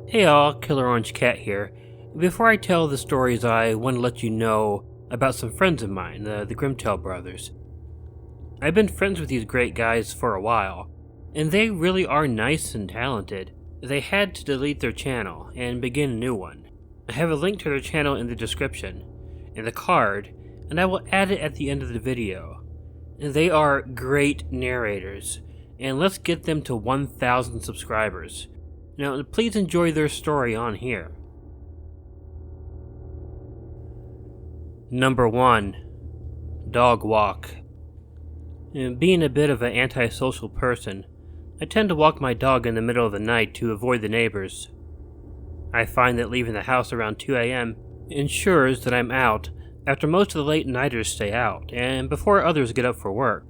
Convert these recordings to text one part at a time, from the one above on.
Hey all, Killer Orange Cat here. Before I tell the stories, I want to let you know about some friends of mine, the Grimtale Brothers. I've been friends with these great guys for a while, and they really are nice and talented. They had to delete their channel and begin a new one. I have a link to their channel in the description, in the card, and I will add it at the end of the video. They are great narrators, and let's get them to 1,000 subscribers. Now, please enjoy their story on here. Number 1. Dog Walk. Being a bit of an antisocial person, I tend to walk my dog in the middle of the night to avoid the neighbors. I find that leaving the house around 2 a.m. ensures that I'm out after most of the late-nighters stay out, and before others get up for work.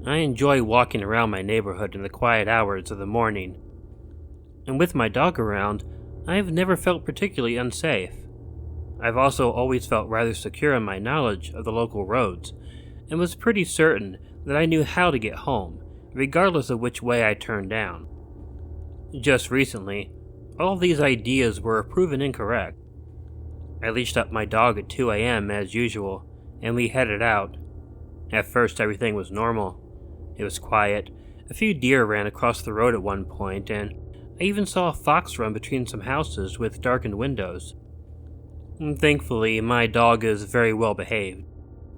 I enjoy walking around my neighborhood in the quiet hours of the morning. And with my dog around, I've never felt particularly unsafe. I've also always felt rather secure in my knowledge of the local roads, and was pretty certain that I knew how to get home, regardless of which way I turned down. Just recently, all of these ideas were proven incorrect. I leashed up my dog at 2 a.m. as usual, and we headed out. At first everything was normal. It was quiet. A few deer ran across the road at one point, and I even saw a fox run between some houses with darkened windows. Thankfully, my dog is very well behaved,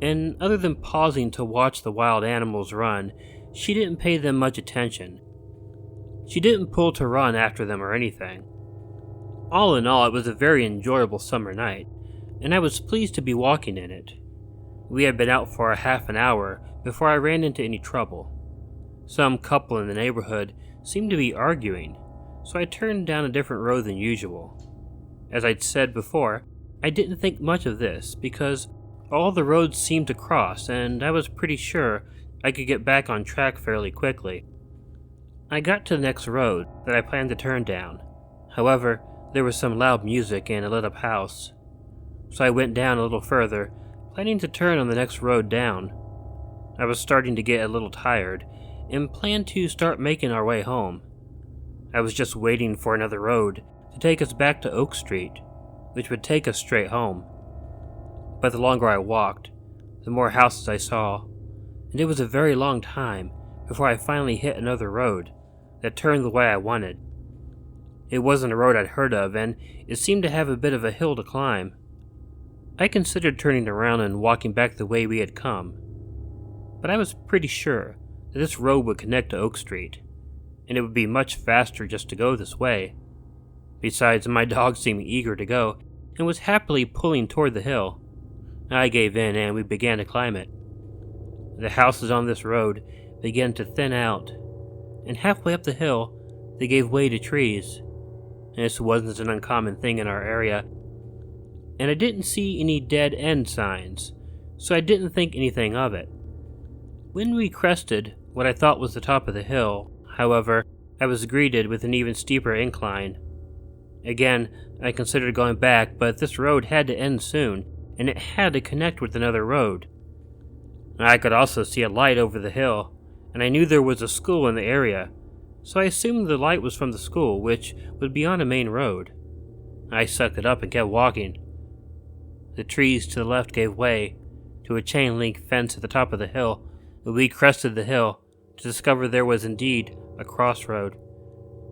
and other than pausing to watch the wild animals run, she didn't pay them much attention. She didn't pull to run after them or anything. All in all, it was a very enjoyable summer night, and I was pleased to be walking in it. We had been out for a half an hour before I ran into any trouble. Some couple in the neighborhood seemed to be arguing, so I turned down a different road than usual. As I'd said before, I didn't think much of this because all the roads seemed to cross, and I was pretty sure I could get back on track fairly quickly. I got to the next road that I planned to turn down. However, there was some loud music and a lit-up house, so I went down a little further, planning to turn on the next road down. I was starting to get a little tired, and planned to start making our way home. I was just waiting for another road to take us back to Oak Street, which would take us straight home. But the longer I walked, the more houses I saw, and it was a very long time before I finally hit another road that turned the way I wanted. It wasn't a road I'd heard of, and it seemed to have a bit of a hill to climb. I considered turning around and walking back the way we had come, but I was pretty sure that this road would connect to Oak Street, and it would be much faster just to go this way. Besides, my dog seemed eager to go, and was happily pulling toward the hill. I gave in, and we began to climb it. The houses on this road began to thin out, and halfway up the hill, they gave way to trees. This wasn't an uncommon thing in our area, and I didn't see any dead-end signs, so I didn't think anything of it. When we crested what I thought was the top of the hill, however, I was greeted with an even steeper incline. Again, I considered going back, but this road had to end soon, and it had to connect with another road. I could also see a light over the hill, and I knew there was a school in the area, so I assumed the light was from the school, which would be on a main road. I sucked it up and kept walking. The trees to the left gave way to a chain-link fence at the top of the hill, and we crested the hill to discover there was indeed a crossroad,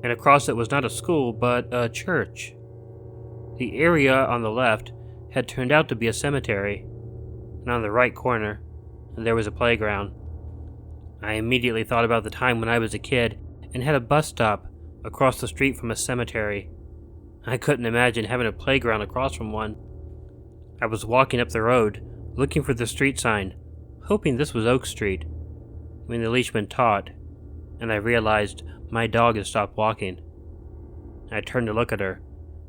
and across it was not a school, but a church. The area on the left had turned out to be a cemetery, and on the right corner, there was a playground. I immediately thought about the time when I was a kid and had a bus stop across the street from a cemetery. I couldn't imagine having a playground across from one. I was walking up the road, looking for the street sign, hoping this was Oak Street, when the leash went taut, and I realized my dog had stopped walking. I turned to look at her,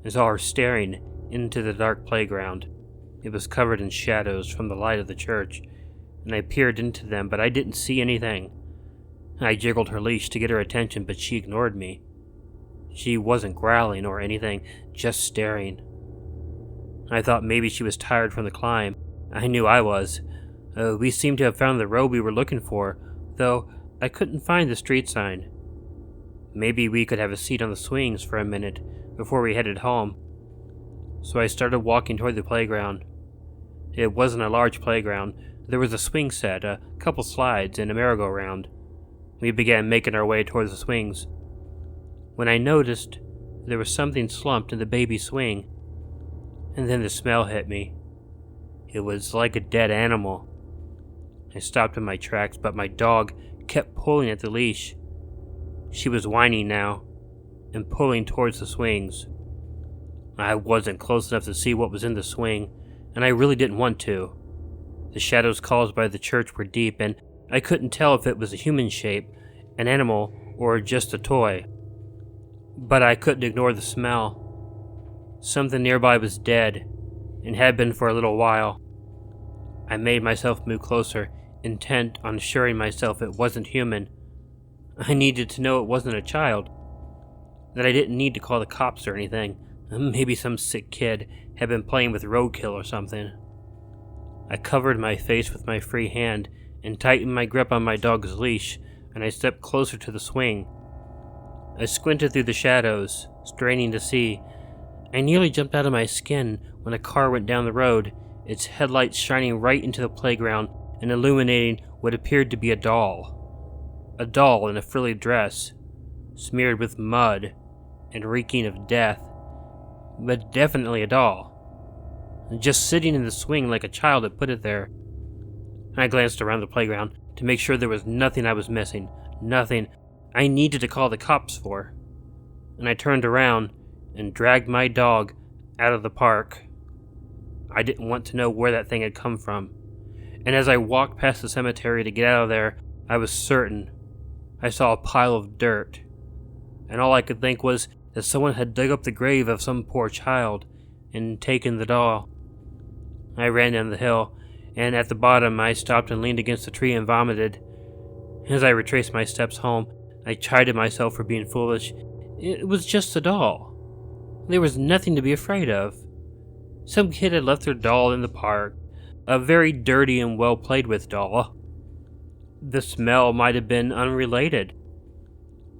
and saw her staring into the dark playground. It was covered in shadows from the light of the church, and I peered into them, but I didn't see anything. I jiggled her leash to get her attention, but she ignored me. She wasn't growling or anything, just staring. I thought maybe she was tired from the climb. I knew I was. We seemed to have found the road we were looking for, though I couldn't find the street sign. Maybe we could have a seat on the swings for a minute, before we headed home. So I started walking toward the playground. It wasn't a large playground. There was a swing set, a couple slides, and a merry-go-round. We began making our way towards the swings, when I noticed there was something slumped in the baby swing, and then the smell hit me. It was like a dead animal. I stopped in my tracks, but my dog kept pulling at the leash. She was whining now, and pulling towards the swings. I wasn't close enough to see what was in the swing, and I really didn't want to. The shadows caused by the church were deep, and I couldn't tell if it was a human shape, an animal, or just a toy. But I couldn't ignore the smell. Something nearby was dead, and had been for a little while. I made myself move closer, intent on assuring myself it wasn't human. I needed to know it wasn't a child, that I didn't need to call the cops or anything. Maybe some sick kid had been playing with roadkill or something. I covered my face with my free hand and tightened my grip on my dog's leash, and I stepped closer to the swing. I squinted through the shadows, straining to see. I nearly jumped out of my skin when a car went down the road, its headlights shining right into the playground and illuminating what appeared to be a doll. A doll in a frilly dress, smeared with mud and reeking of death, but definitely a doll. Just sitting in the swing like a child had put it there. I glanced around the playground to make sure there was nothing I was missing, nothing I needed to call the cops for. And I turned around and dragged my dog out of the park. I didn't want to know where that thing had come from. And as I walked past the cemetery to get out of there, I was certain I saw a pile of dirt. And all I could think was that someone had dug up the grave of some poor child and taken the doll. I ran down the hill, and at the bottom I stopped and leaned against a tree and vomited. As I retraced my steps home, I chided myself for being foolish. It was just a doll. There was nothing to be afraid of. Some kid had left their doll in the park, a very dirty and well-played-with doll. The smell might have been unrelated,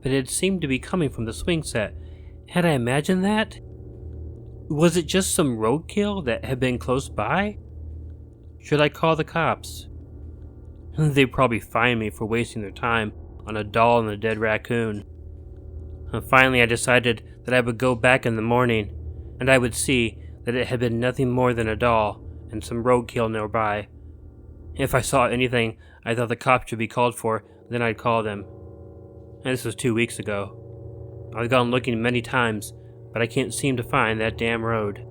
but it seemed to be coming from the swing set. Had I imagined that? Was it just some roadkill that had been close by? Should I call the cops? They'd probably fine me for wasting their time on a doll and a dead raccoon. And finally I decided that I would go back in the morning, and I would see that it had been nothing more than a doll and some roadkill nearby. If I saw anything I thought the cops should be called for, then I'd call them. And this was 2 weeks ago. I've gone looking many times, but I can't seem to find that damn road.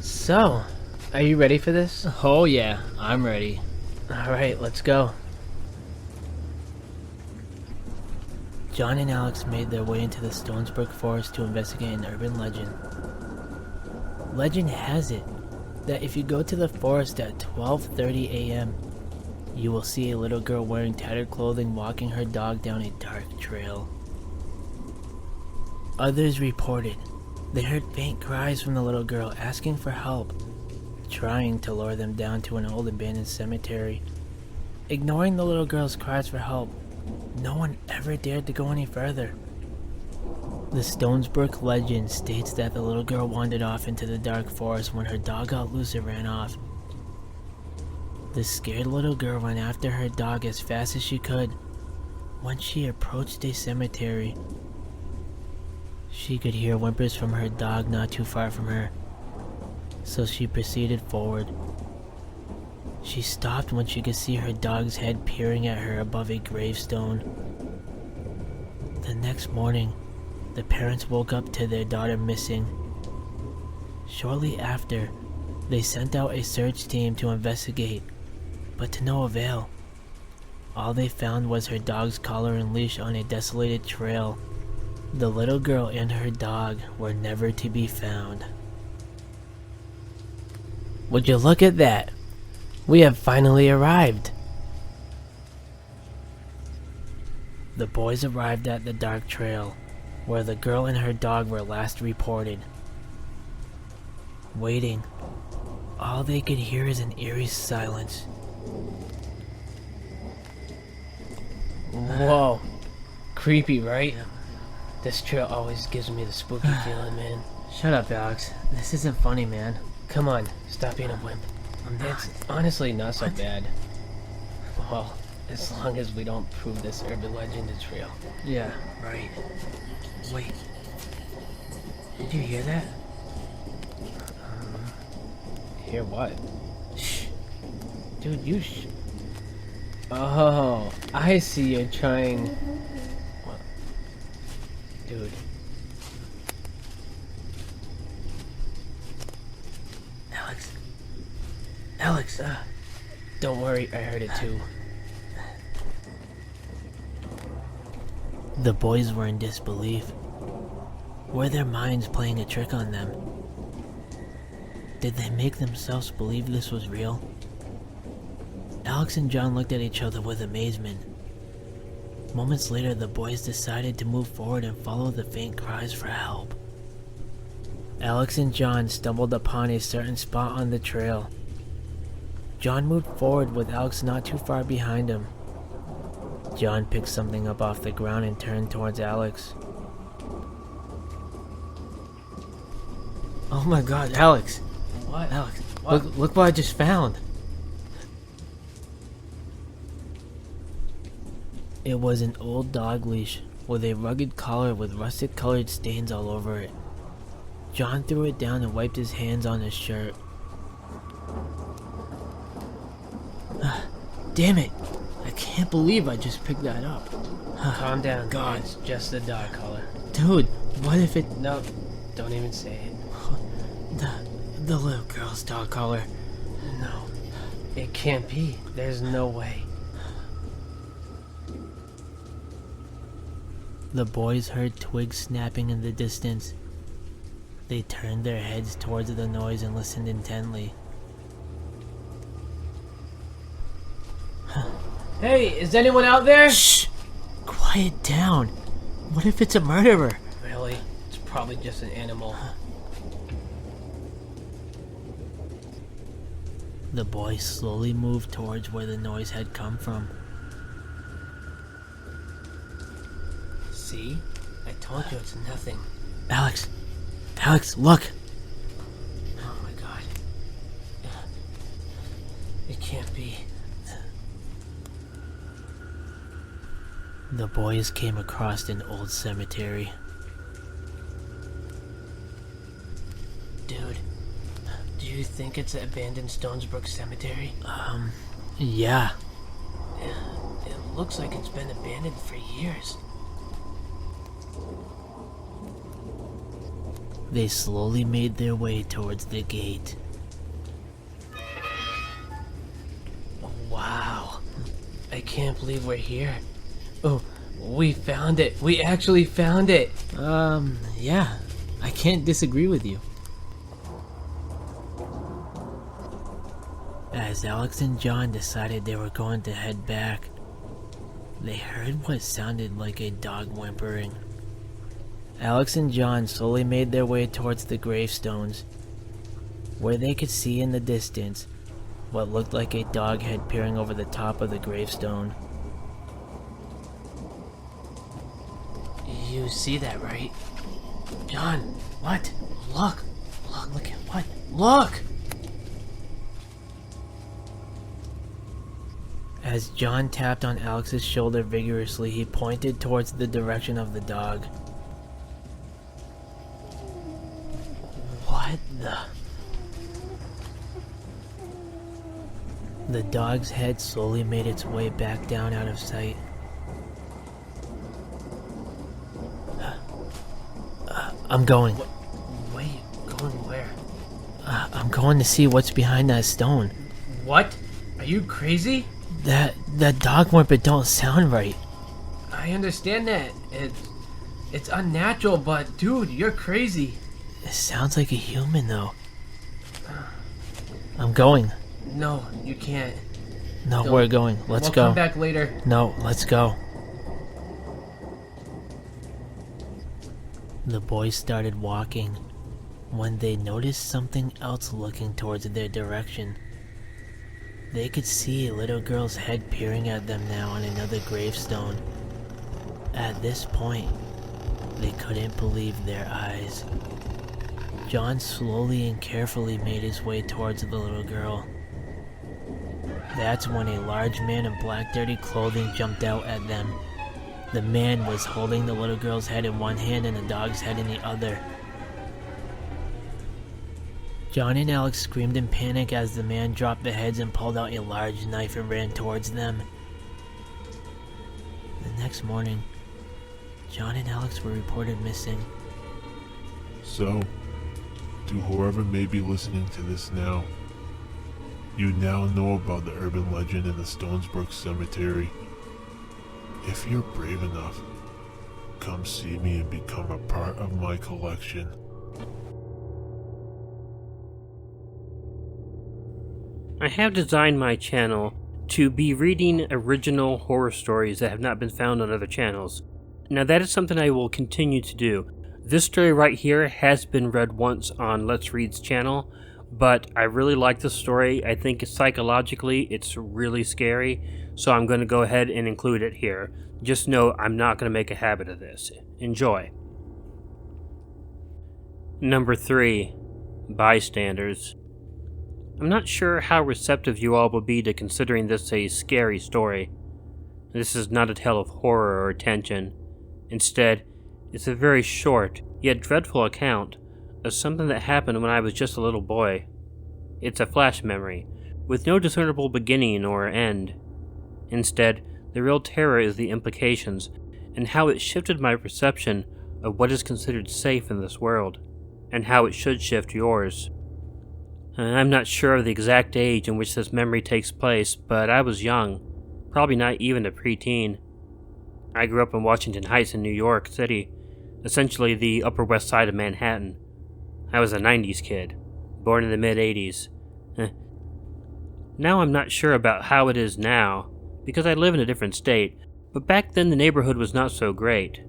So, are you ready for this? Oh yeah, I'm ready. Alright, let's go. John and Alex made their way into the Stonesbrook Forest to investigate an urban legend. Legend has it that if you go to the forest at 12:30 a.m., you will see a little girl wearing tattered clothing walking her dog down a dark trail. Others reported they heard faint cries from the little girl asking for help, trying to lure them down to an old abandoned cemetery. Ignoring the little girl's cries for help, no one ever dared to go any further. The Stonesbrook legend states that the little girl wandered off into the dark forest when her dog got loose and ran off. The scared little girl ran after her dog as fast as she could. When she approached a cemetery, she could hear whimpers from her dog not too far from her, so she proceeded forward. She stopped when she could see her dog's head peering at her above a gravestone. The next morning, the parents woke up to their daughter missing. Shortly after, they sent out a search team to investigate, but to no avail. All they found was her dog's collar and leash on a desolated trail. The little girl and her dog were never to be found. Would you look at that? We have finally arrived. The boys arrived at the dark trail, where the girl and her dog were last reported. waiting. All they could hear is an eerie silence. Whoa. Creepy, right? This trail always gives me the spooky feeling, man. Shut up, Alex. This isn't funny, man. Come on, stop being a wimp. It's honestly not so bad. Well, as long as we don't prove this urban legend is real. Yeah, right. Wait. Did you hear that? Hear what? Shh. Dude, you Oh, I see you're trying... What? Dude. Alex, Don't worry, I heard it too. The boys were in disbelief. Were their minds playing a trick on them? Did they make themselves believe this was real? Alex and John looked at each other with amazement. Moments later, the boys decided to move forward and follow the faint cries for help. Alex and John stumbled upon a certain spot on the trail. John moved forward with Alex not too far behind him. John picked something up off the ground and turned towards Alex. Oh my god, Alex! What? Alex, What? look what I just found! It was an old dog leash with a rugged collar with rusted colored stains all over it. John threw it down and wiped his hands on his shirt. Damn it! I can't believe I just picked that up. Calm down. God. It's just the dog collar. Dude, what if it... No, don't even say it. The little girl's dog collar. No, it can't be. There's no way. The boys heard twigs snapping in the distance. They turned their heads towards the noise and listened intently. Hey, is anyone out there? Shh! Quiet down. What if it's a murderer? Really? It's probably just an animal. The boys slowly moved towards where the noise had come from. See? I told you it's nothing. Alex! Alex, look! Oh my god. It can't be. The boys came across an old cemetery. Dude, do you think it's the abandoned Stonesbrook Cemetery? Yeah. It looks like it's been abandoned for years. They slowly made their way towards the gate. Wow. I can't believe we're here. Oh, we found it. We actually found it. Yeah. I can't disagree with you. As Alex and John decided they were going to head back, they heard what sounded like a dog whimpering. Alex and John slowly made their way towards the gravestones, where they could see in the distance what looked like a dog head peering over the top of the gravestone. You see that, right? John, what? Look. Look at what? Look! As John tapped on Alex's shoulder vigorously, he pointed towards the direction of the dog. What the... The dog's head slowly made its way back down out of sight. I'm going. Wait, going where? I'm going to see what's behind that stone. What? Are you crazy? That dog whimper don't sound right. I understand that. It's unnatural, but dude, you're crazy. It sounds like a human though. I'm going. No, you can't. No, Don't- we're going. Let's we'll go. Come back later. No, let's go. The boys started walking. when they noticed something else looking towards their direction. They could see a little girl's head peering at them now on another gravestone. At this point, they couldn't believe their eyes. John slowly and carefully made his way towards the little girl. That's when a large man in black dirty clothing jumped out at them. The man was holding the little girl's head in one hand and the dog's head in the other. John and Alex screamed in panic as the man dropped the heads and pulled out a large knife and ran towards them. The next morning, John and Alex were reported missing. So, to whoever may be listening to this now, you now know about the urban legend in the Stonesbrook Cemetery. If you're brave enough, come see me and become a part of my collection. I have designed my channel to be reading original horror stories that have not been found on other channels. Now that is something I will continue to do. This story right here has been read once on Let's Read's channel, but I really like the story. I think psychologically it's really scary, so I'm going to go ahead and include it here. Just know I'm not going to make a habit of this. Enjoy. Number 3. Bystanders. I'm not sure how receptive you all will be to considering this a scary story. This is not a tale of horror or tension. Instead, it's a very short, yet dreadful account of something that happened when I was just a little boy. It's a flash memory, with no discernible beginning or end. Instead, the real terror is the implications, and how it shifted my perception of what is considered safe in this world, and how it should shift yours. I'm not sure of the exact age in which this memory takes place, but I was young, probably not even a preteen. I grew up in Washington Heights in New York City, essentially the Upper West Side of Manhattan. I was a 90s kid, born in the mid-80s. Now I'm not sure about how it is now, because I live in a different state, but back then the neighborhood was not so great.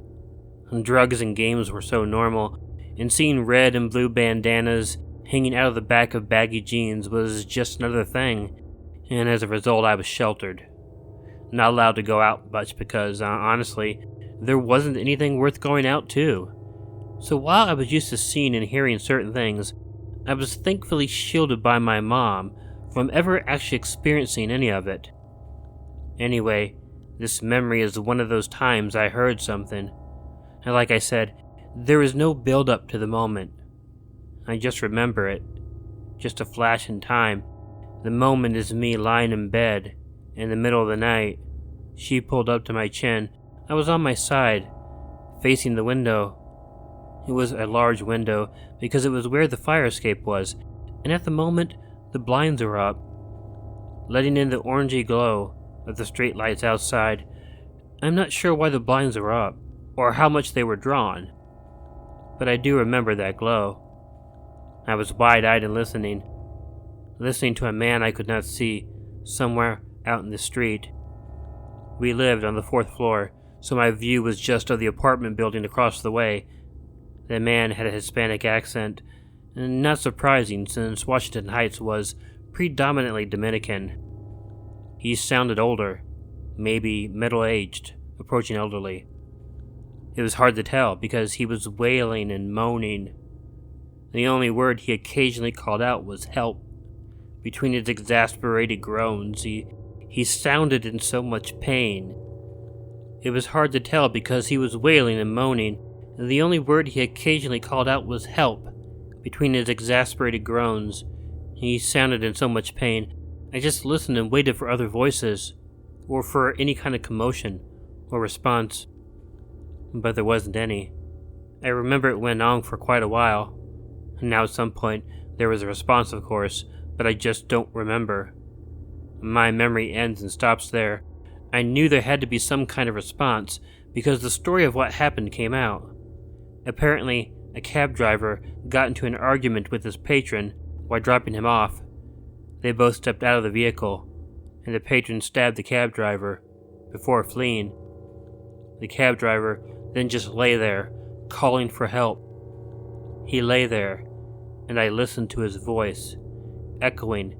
Drugs and games were so normal, and seeing red and blue bandanas hanging out of the back of baggy jeans was just another thing, and as a result I was sheltered. Not allowed to go out much because, honestly, there wasn't anything worth going out to. So while I was used to seeing and hearing certain things, I was thankfully shielded by my mom from ever actually experiencing any of it. Anyway, this memory is one of those times I heard something, and like I said, there is no build-up to the moment. I just remember it, just a flash in time. The moment is me lying in bed, in the middle of the night. She pulled up to my chin. I was on my side, facing the window. It was a large window, because it was where the fire escape was, and at the moment, the blinds were up, letting in the orangey glow of the streetlights outside. I'm not sure why the blinds were up, or how much they were drawn, but I do remember that glow. I was wide-eyed and listening to a man I could not see, somewhere out in the street. We lived on the 4th floor, so my view was just of the apartment building across the way. The man had a Hispanic accent, and not surprising since Washington Heights was predominantly Dominican. He sounded older, maybe middle-aged, approaching elderly. It was hard to tell because he was wailing and moaning. The only word he occasionally called out was help. Between his exasperated groans, he sounded in so much pain. It was hard to tell because he was wailing and moaning, and the only word he occasionally called out was help. Between his exasperated groans, he sounded in so much pain. I just listened and waited for other voices, or for any kind of commotion or response. But there wasn't any. I remember it went on for quite a while. Now at some point, there was a response, of course, but I just don't remember. My memory ends and stops there. I knew there had to be some kind of response, because the story of what happened came out. Apparently, a cab driver got into an argument with his patron while dropping him off. They both stepped out of the vehicle, and the patron stabbed the cab driver before fleeing. The cab driver then just lay there, calling for help. He lay there, and I listened to his voice, echoing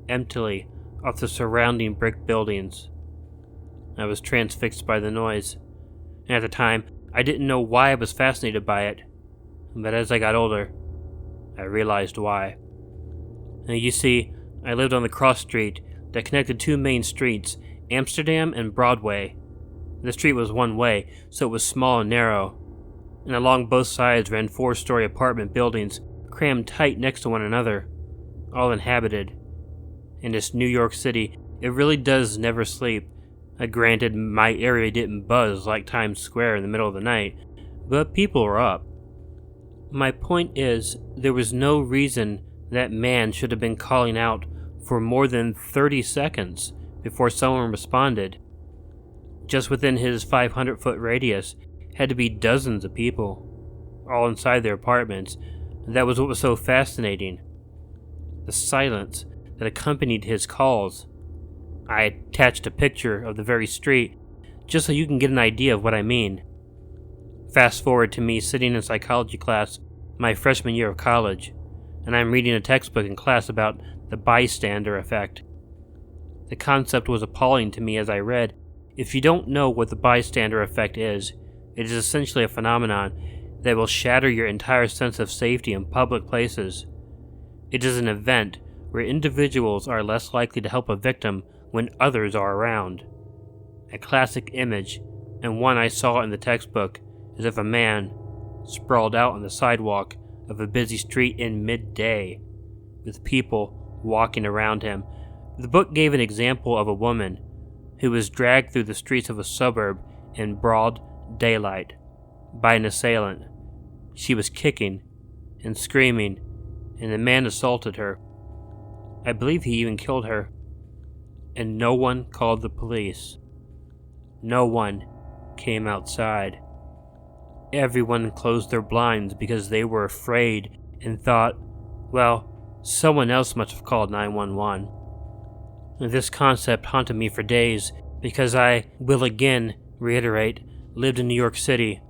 emptily off the surrounding brick buildings. I was transfixed by the noise, and at the time, I didn't know why I was fascinated by it, but as I got older, I realized why. And you see, I lived on the cross street that connected two main streets, Amsterdam and Broadway. The street was one way, so it was small and narrow, and along both sides ran 4-story apartment buildings crammed tight next to one another, all inhabited. In this New York City, it really does never sleep. Granted, my area didn't buzz like Times Square in the middle of the night, but people were up. My point is, there was no reason that man should have been calling out for more than 30 seconds before someone responded. Just within his 500-foot radius had to be dozens of people, all inside their apartments. That was what was so fascinating. The silence that accompanied his calls. I attached a picture of the very street, just so you can get an idea of what I mean. Fast forward to me sitting in psychology class my freshman year of college, and I'm reading a textbook in class about the bystander effect. The concept was appalling to me as I read. If you don't know what the bystander effect is, it is essentially a phenomenon that will shatter your entire sense of safety in public places. It is an event where individuals are less likely to help a victim when others are around. A classic image, and one I saw in the textbook, is of a man sprawled out on the sidewalk of a busy street in midday, with people walking around him. The book gave an example of a woman who was dragged through the streets of a suburb in broad daylight by an assailant. She was kicking and screaming, and the man assaulted her. I believe he even killed her. And no one called the police. No one came outside. Everyone closed their blinds because they were afraid and thought, well, someone else must have called 911. And this concept haunted me for days because I will again reiterate, lived in New York City,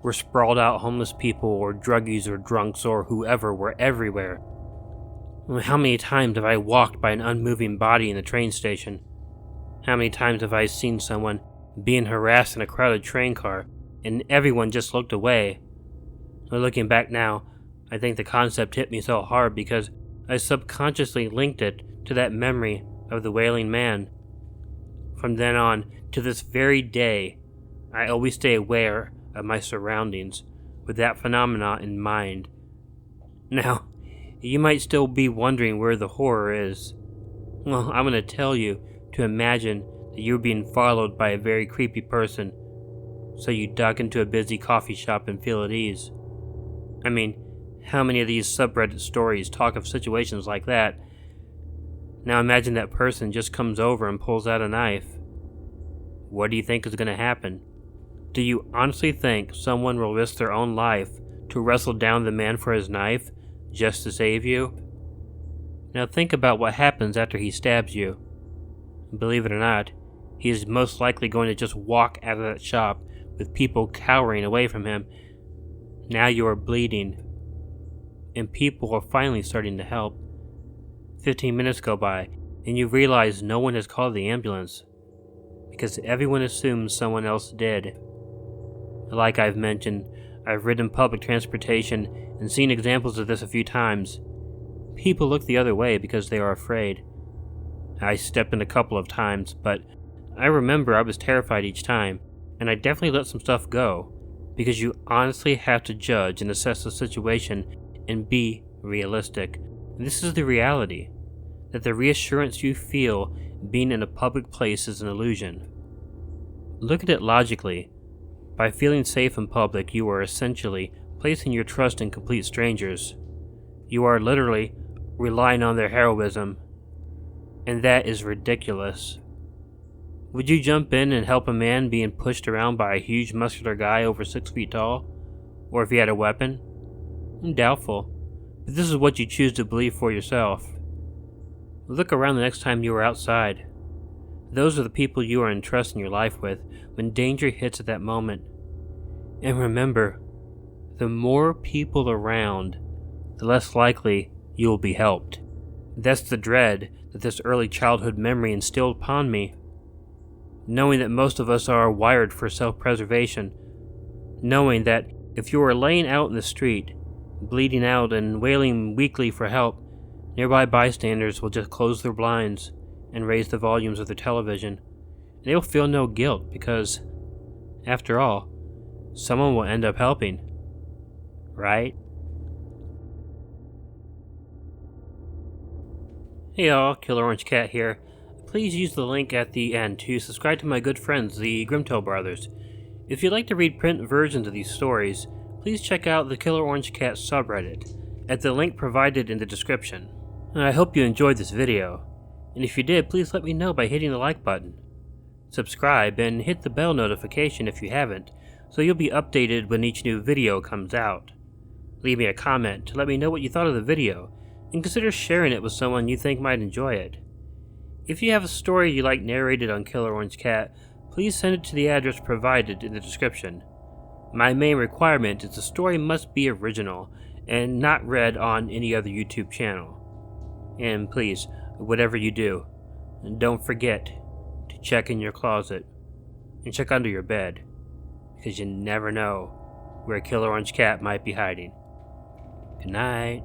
where sprawled out homeless people or druggies or drunks or whoever were everywhere. How many times have I walked by an unmoving body in the train station? How many times have I seen someone being harassed in a crowded train car and everyone just looked away? Looking back now, I think the concept hit me so hard because I subconsciously linked it to that memory of the wailing man. From then on to this very day, I always stay aware of my surroundings with that phenomena in mind. Now, you might still be wondering where the horror is. Well, I'm going to tell you to imagine that you're being followed by a very creepy person, so you duck into a busy coffee shop and feel at ease. I mean, how many of these subreddit stories talk of situations like that? Now imagine that person just comes over and pulls out a knife. What do you think is going to happen? Do you honestly think someone will risk their own life to wrestle down the man for his knife just to save you? Now think about what happens after he stabs you. Believe it or not, he is most likely going to just walk out of that shop with people cowering away from him. Now you are bleeding, and people are finally starting to help. 15 minutes go by, and you realize no one has called the ambulance, because everyone assumes someone else did. Like I've mentioned, I've ridden public transportation and seen examples of this a few times. People look the other way because they are afraid. I stepped in a couple of times, but I remember I was terrified each time, and I definitely let some stuff go, because you honestly have to judge and assess the situation and be realistic. And this is the reality, that the reassurance you feel being in a public place is an illusion. Look at it logically. By feeling safe in public, you are essentially placing your trust in complete strangers. You are literally relying on their heroism, and that is ridiculous. Would you jump in and help a man being pushed around by a huge muscular guy over 6 feet tall? Or if he had a weapon? Doubtful, but this is what you choose to believe for yourself. Look around the next time you are outside. Those are the people you are entrusting your life with when danger hits at that moment. And remember, the more people around, the less likely you will be helped. That's the dread that this early childhood memory instilled upon me. Knowing that most of us are wired for self-preservation. Knowing that if you are laying out in the street, bleeding out and wailing weakly for help, nearby bystanders will just close their blinds and raise the volumes of their television. And they will feel no guilt because, after all, someone will end up helping. Right? Hey y'all, Killer Orange Cat here. Please use the link at the end to subscribe to my good friends, the Grimtale Brothers. If you'd like to read print versions of these stories, please check out the Killer Orange Cat subreddit at the link provided in the description. And I hope you enjoyed this video, and if you did, please let me know by hitting the like button. Subscribe and hit the bell notification if you haven't, so you'll be updated when each new video comes out. Leave me a comment to let me know what you thought of the video, and consider sharing it with someone you think might enjoy it. If you have a story you like narrated on Killer Orange Cat, please send it to the address provided in the description. My main requirement is the story must be original and not read on any other YouTube channel. And please, whatever you do, don't forget to check in your closet and check under your bed, because you never know where Killer Orange Cat might be hiding. Good night.